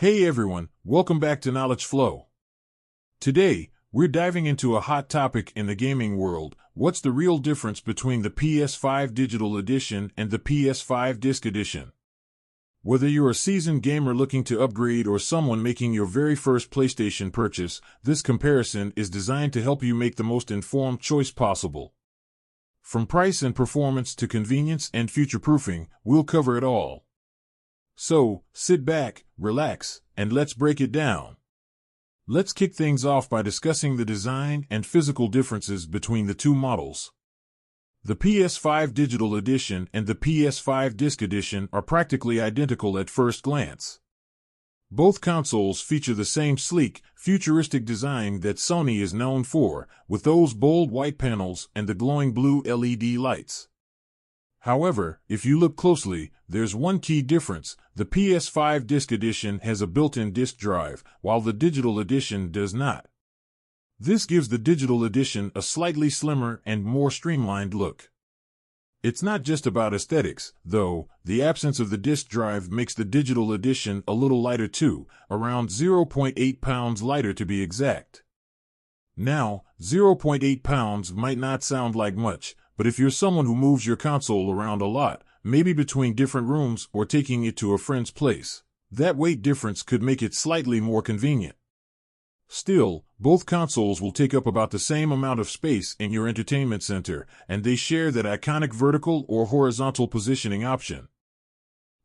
Hey everyone, welcome back to Knowledge Flow. Today, we're diving into a hot topic in the gaming world. What's the real difference between the PS5 Digital Edition and the PS5 Disc Edition? Whether you're a seasoned gamer looking to upgrade or someone making your very first PlayStation purchase, this comparison is designed to help you make the most informed choice possible. From price and performance to convenience and future-proofing, we'll cover it all. So, sit back, relax, and let's break it down. Let's kick things off by discussing the design and physical differences between the two models. The PS5 Digital Edition and the PS5 Disc Edition are practically identical at first glance. Both consoles feature the same sleek, futuristic design that Sony is known for, with those bold white panels and the glowing blue LED lights. However, if you look closely, there's one key difference. The PS5 Disc Edition has a built-in disc drive, while the Digital Edition does not. This gives the Digital Edition a slightly slimmer and more streamlined look. It's not just about aesthetics, though. The absence of the disc drive makes the Digital Edition a little lighter too, around 0.8 pounds lighter to be exact. Now, 0.8 pounds might not sound like much, but if you're someone who moves your console around a lot, maybe between different rooms or taking it to a friend's place, that weight difference could make it slightly more convenient. Still, both consoles will take up about the same amount of space in your entertainment center, and they share that iconic vertical or horizontal positioning option.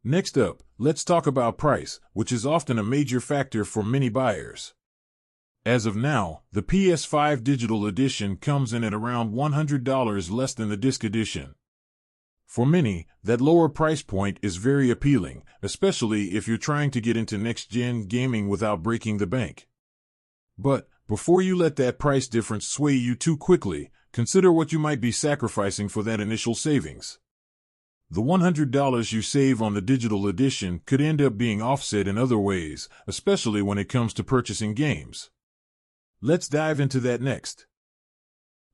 Next up, let's talk about price, which is often a major factor for many buyers. As of now, the PS5 Digital Edition comes in at around $100 less than the Disc Edition. For many, that lower price point is very appealing, especially if you're trying to get into next-gen gaming without breaking the bank. But, before you let that price difference sway you too quickly, consider what you might be sacrificing for that initial savings. The $100 you save on the Digital Edition could end up being offset in other ways, especially when it comes to purchasing games. Let's dive into that next.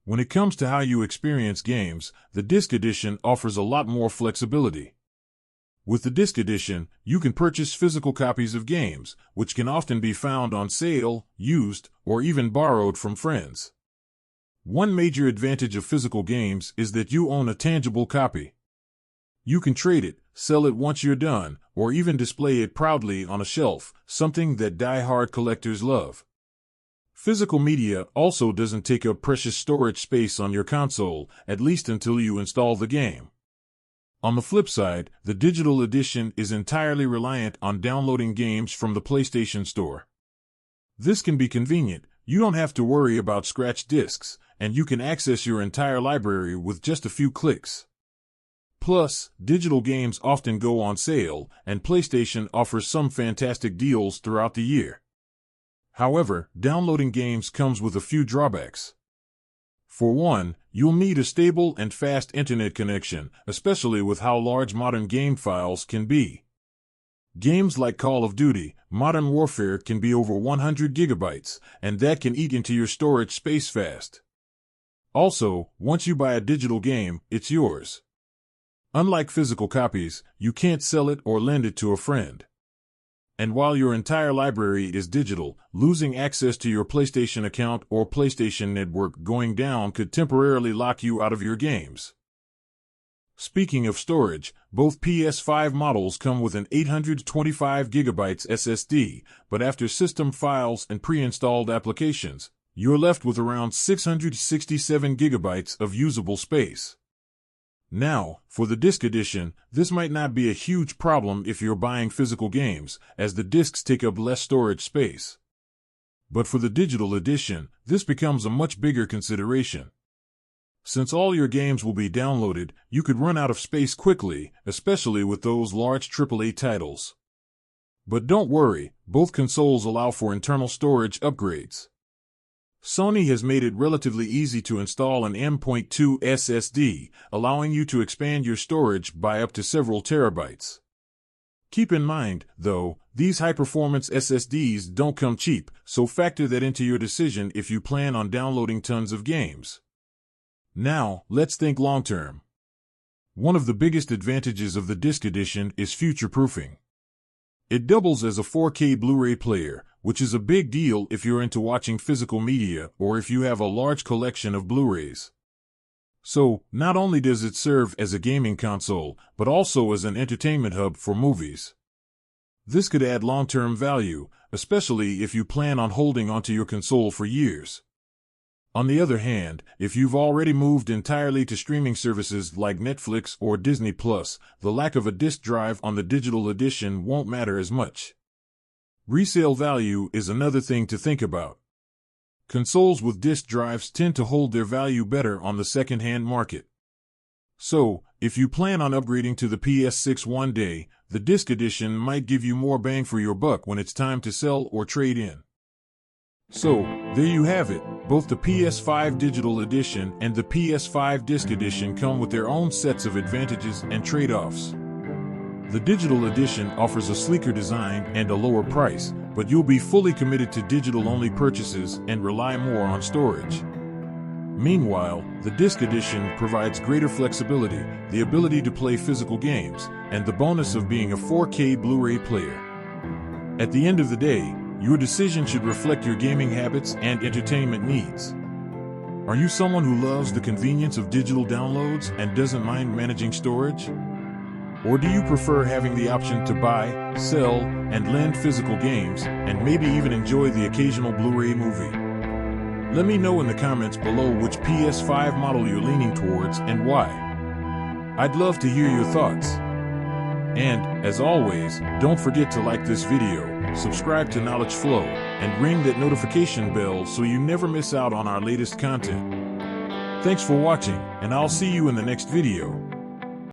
When it comes to how you experience games, the Disc Edition offers a lot more flexibility. With the Disc Edition, you can purchase physical copies of games, which can often be found on sale, used, or even borrowed from friends. One major advantage of physical games is that you own a tangible copy. You can trade it, sell it once you're done, or even display it proudly on a shelf, something that die-hard collectors love. Physical media also doesn't take up precious storage space on your console, at least until you install the game. On the flip side, the Digital Edition is entirely reliant on downloading games from the PlayStation Store. This can be convenient. You don't have to worry about scratched discs, and you can access your entire library with just a few clicks. Plus, digital games often go on sale, and PlayStation offers some fantastic deals throughout the year. However, downloading games comes with a few drawbacks. For one, you'll need a stable and fast internet connection, especially with how large modern game files can be. Games like Call of Duty, Modern Warfare can be over 100 gigabytes, and that can eat into your storage space fast. Also, once you buy a digital game, it's yours. Unlike physical copies, you can't sell it or lend it to a friend. And while your entire library is digital, losing access to your PlayStation account or PlayStation Network going down could temporarily lock you out of your games. Speaking of storage, both PS5 models come with an 825 GB SSD, but after system files and pre-installed applications, you're left with around 667 GB of usable space. Now, for the Disc Edition, this might not be a huge problem if you're buying physical games, as the discs take up less storage space. But for the Digital Edition, this becomes a much bigger consideration. Since all your games will be downloaded, you could run out of space quickly, especially with those large AAA titles. But don't worry, both consoles allow for internal storage upgrades. Sony has made it relatively easy to install an M.2 SSD, allowing you to expand your storage by up to several terabytes. Keep in mind, though, these high-performance SSDs don't come cheap, so factor that into your decision if you plan on downloading tons of games. Now, let's think long-term. One of the biggest advantages of the Disc Edition is future-proofing. It doubles as a 4K Blu-ray player, which is a big deal if you're into watching physical media or if you have a large collection of Blu-rays. So, not only does it serve as a gaming console, but also as an entertainment hub for movies. This could add long-term value, especially if you plan on holding onto your console for years. On the other hand, if you've already moved entirely to streaming services like Netflix or Disney+, the lack of a disc drive on the digital edition won't matter as much. Resale value is another thing to think about. Consoles with disc drives tend to hold their value better on the second-hand market. So, if you plan on upgrading to the PS6 one day, the disc edition might give you more bang for your buck when it's time to sell or trade in. So, there you have it. Both the PS5 Digital Edition and the PS5 Disc Edition come with their own sets of advantages and trade-offs. The Digital Edition offers a sleeker design and a lower price, but you'll be fully committed to digital-only purchases and rely more on storage. Meanwhile, the Disc Edition provides greater flexibility, the ability to play physical games, and the bonus of being a 4K Blu-ray player. At the end of the day, your decision should reflect your gaming habits and entertainment needs. Are you someone who loves the convenience of digital downloads and doesn't mind managing storage? Or do you prefer having the option to buy, sell, and lend physical games, and maybe even enjoy the occasional Blu-ray movie? Let me know in the comments below which PS5 model you're leaning towards and why. I'd love to hear your thoughts. And, as always, don't forget to like this video, subscribe to Knowledge Flow, and ring that notification bell so you never miss out on our latest content. Thanks for watching, and I'll see you in the next video.